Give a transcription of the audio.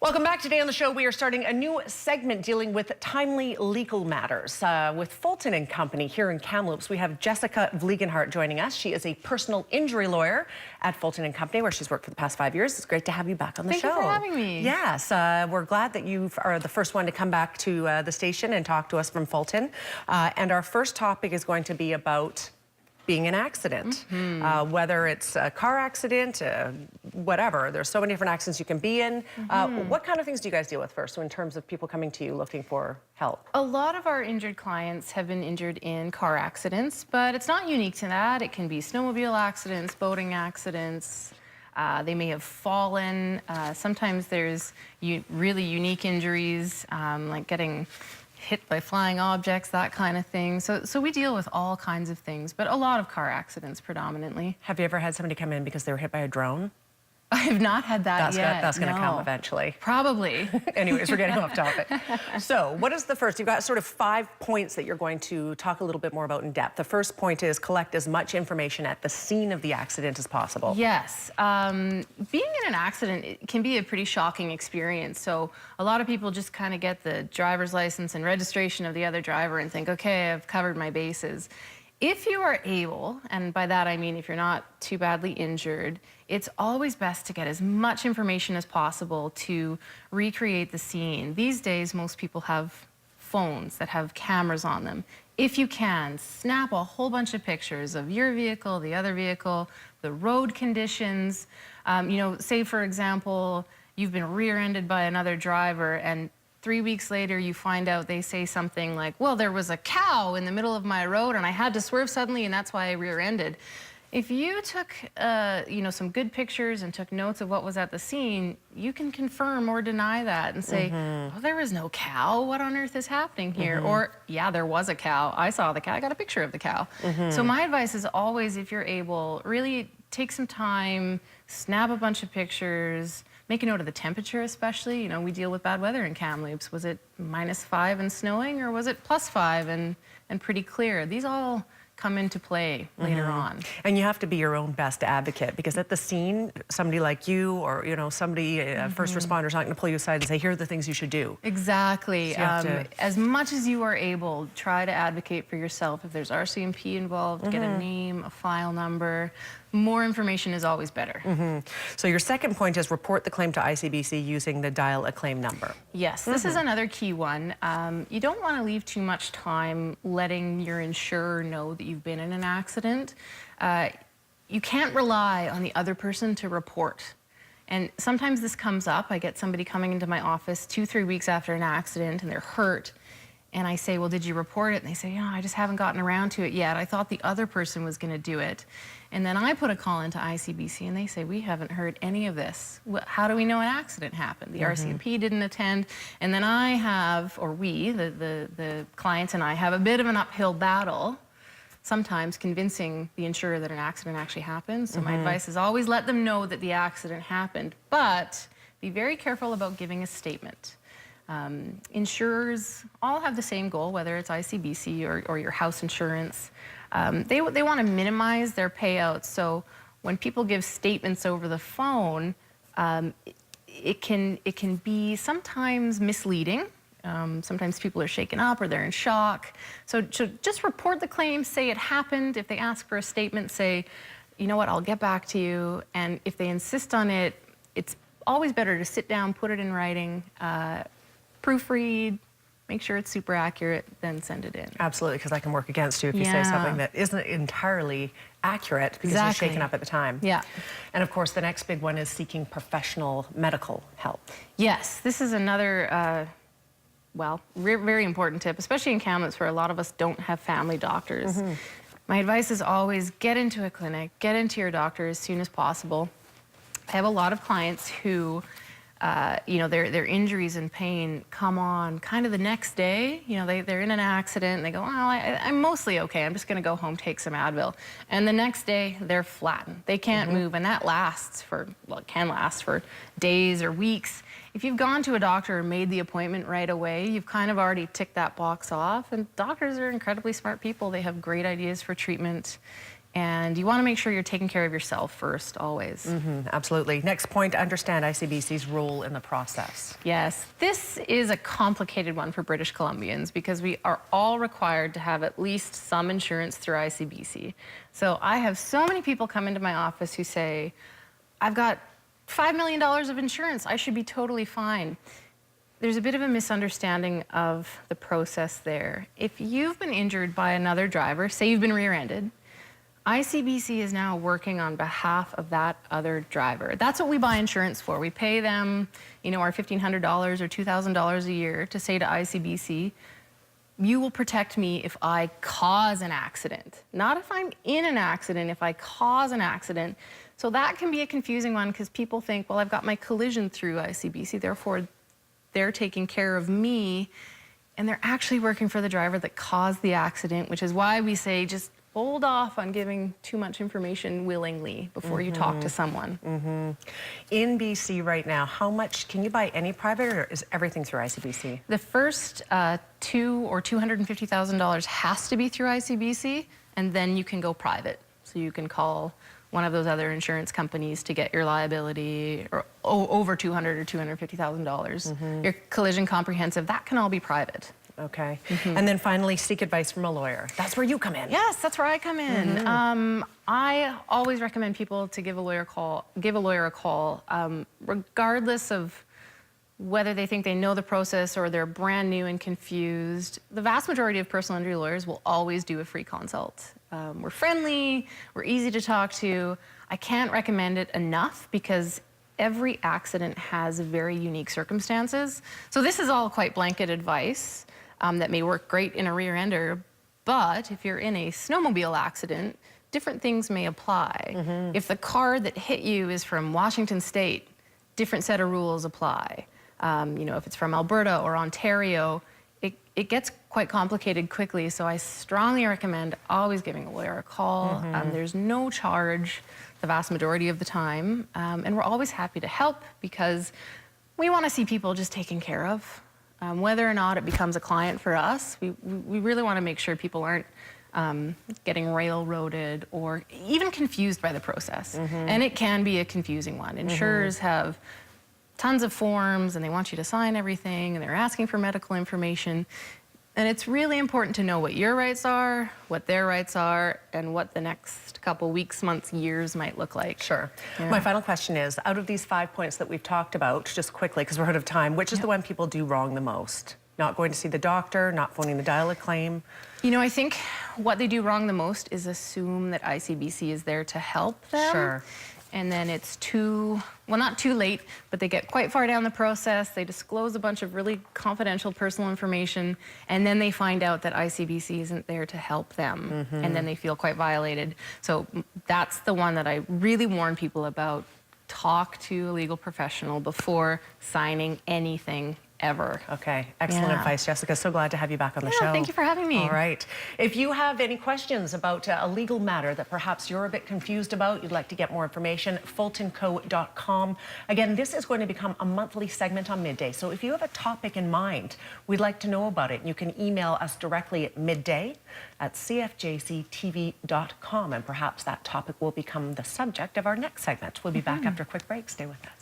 Welcome back. Today on the show, we are starting a new segment dealing with timely legal matters. With Fulton and Company here in Kamloops, we have Jessica Vliegenhart joining us. She is a personal injury lawyer at Fulton and Company, where she's worked for the past 5 years. It's great to have you back on the show. Thank you for having me. Yes, we're glad that you are the first one to come back to the station and talk to us from Fulton. And our first topic is going to be about being an accident, whether it's a car accident, whatever. There's so many different accidents you can be in. What kind of things do you guys deal with first, so in terms of people coming to you looking for help? A lot of our injured clients have been injured in car accidents, but it's not unique to that. It can be snowmobile accidents, boating accidents. They may have fallen. Sometimes there's really unique injuries, like getting hit by flying objects, that kind of thing. So we deal with all kinds of things, but a lot of car accidents predominantly. Have you ever had somebody come in because they were hit by a drone? I have not had that yet. That's going to come eventually. Probably. Anyways, we're getting off topic. So what is the first? You've got sort of 5 points that you're going to talk a little bit more about in depth. The first point is collect as much information at the scene of the accident as possible. Yes. Being in an accident, it can be a pretty shocking experience. So a lot of people just kind of get the driver's license and registration of the other driver and think, okay, I've covered my bases. If you are able, and by that I mean if you're not too badly injured, it's always best to get as much information as possible to recreate the scene. These days, most people have phones that have cameras on them. If you can, snap a whole bunch of pictures of your vehicle, the other vehicle, the road conditions. You know, say for example, you've been rear-ended by another driver, and 3 weeks later, you find out they say something like, well, there was a cow in the middle of my road and I had to swerve suddenly and that's why I rear-ended. If you took, you know, some good pictures and took notes of what was at the scene, you can confirm or deny that and say, oh, there was no cow. What on earth is happening here? Or, yeah, there was a cow. I saw the cow. I got a picture of the cow. So my advice is always, if you're able, really take some time, snap a bunch of pictures, make a note of the temperature especially. You know, we deal with bad weather in Kamloops. Was it -5 and snowing, or was it +5 and pretty clear? These all come into play later on. And you have to be your own best advocate, because at the scene, somebody like you or, you know, somebody, a first responder's not going to pull you aside and say, here are the things you should do. Exactly. So as much as you are able, try to advocate for yourself. If there's RCMP involved, get a name, a file number. More information is always better. So your second point is report the claim to ICBC using the dial a claim number. Yes, this is another key one. You don't want to leave too much time letting your insurer know that you've been in an accident. You can't rely on the other person to report. And sometimes this comes up. I get somebody coming into my office 2-3 weeks after an accident and they're hurt. And I say, well, did you report it? And they say, yeah, I just haven't gotten around to it yet. I thought the other person was going to do it. And then I put a call into ICBC and they say, we haven't heard any of this. How do we know an accident happened? The RCMP didn't attend. And then I have, or we, the clients and I, have a bit of an uphill battle, sometimes convincing the insurer that an accident actually happened. So my advice is always let them know that the accident happened, but be very careful about giving a statement. Insurers all have the same goal, whether it's ICBC or your house insurance. They want to minimize their payouts. So when people give statements over the phone, it can be sometimes misleading. Sometimes people are shaken up or they're in shock. So just report the claim, say it happened. If they ask for a statement, say, you know what, I'll get back to you. And if they insist on it, it's always better to sit down, put it in writing, proofread, make sure it's super accurate, then send it in. Absolutely, because that can work against you if you say something that isn't entirely accurate because you're shaken up at the time. Yeah. And of course, the next big one is seeking professional medical help. Yes, this is another, well, very important tip, especially in Kamloops where a lot of us don't have family doctors. My advice is always get into a clinic, get into your doctor as soon as possible. I have a lot of clients who you know, their injuries and pain come on kind of the next day. You know, they're in an accident and they go, oh, I'm mostly okay. I'm just going to go home, take some Advil. And the next day, they're flattened. They can't move, and that lasts for, well, it can last for days or weeks. If you've gone to a doctor and made the appointment right away, you've kind of already ticked that box off. And doctors are incredibly smart people. They have great ideas for treatment. And you want to make sure you're taking care of yourself first, always. Absolutely. Next point, understand ICBC's role in the process. Yes, this is a complicated one for British Columbians because we are all required to have at least some insurance through ICBC. So I have so many people come into my office who say, I've got $5 million of insurance, I should be totally fine. There's a bit of a misunderstanding of the process there. If you've been injured by another driver, say you've been rear-ended, ICBC is now working on behalf of that other driver. That's what we buy insurance for. We pay them, our $1,500 or $2,000 a year to say to ICBC, you will protect me if I cause an accident. Not if I'm in an accident, if I cause an accident. So that can be a confusing one because people think, well, I've got my collision through ICBC, therefore they're taking care of me, and they're actually working for the driver that caused the accident, which is why we say just hold off on giving too much information willingly before you talk to someone. In BC right now, how much can you buy any private, or is everything through ICBC? The first $200,000 or $250,000 has to be through ICBC, and then you can go private. So you can call one of those other insurance companies to get your liability or over $200,000 or $250,000. Your collision comprehensive, that can all be private. Okay. And then finally, seek advice from a lawyer. That's where you come in. Yes, that's where I come in. I always recommend people to give a lawyer a call, regardless of whether they think they know the process or they're brand new and confused. The vast majority of personal injury lawyers will always do a free consult. We're friendly, we're easy to talk to. I can't recommend it enough because every accident has very unique circumstances. So this is all quite blanket advice that may work great in a rear ender, but if you're in a snowmobile accident, different things may apply. If the car that hit you is from Washington State, different set of rules apply. If it's from Alberta or Ontario, it gets quite complicated quickly, so I strongly recommend always giving a lawyer a call. There's no charge the vast majority of the time, and we're always happy to help because we want to see people just taken care of. Whether or not it becomes a client for us, we really want to make sure people aren't getting railroaded or even confused by the process. And it can be a confusing one. Insurers have tons of forms and they want you to sign everything and they're asking for medical information. And it's really important to know what your rights are, what their rights are, and what the next couple weeks, months, years might look like. Sure. Yeah. My final question is, out of these 5 points that we've talked about, just quickly, because we're out of time, which is the one people do wrong the most? Not going to see the doctor, not phoning the dial a claim? I think what they do wrong the most is assume that ICBC is there to help them. Sure. And then it's not too late, but they get quite far down the process. They disclose a bunch of really confidential personal information, and then they find out that ICBC isn't there to help them, and then they feel quite violated. So that's the one that I really warn people about. Talk to a legal professional before signing anything ever. Okay, excellent advice, Jessica. So glad to have you back on the show. Thank you for having me. All right. If you have any questions about a legal matter that perhaps you're a bit confused about, you'd like to get more information, fultonco.com. Again, this is going to become a monthly segment on Midday. So if you have a topic in mind, we'd like to know about it. You can email us directly at midday@cfjctv.com, and perhaps that topic will become the subject of our next segment. We'll be back after a quick break. Stay with us.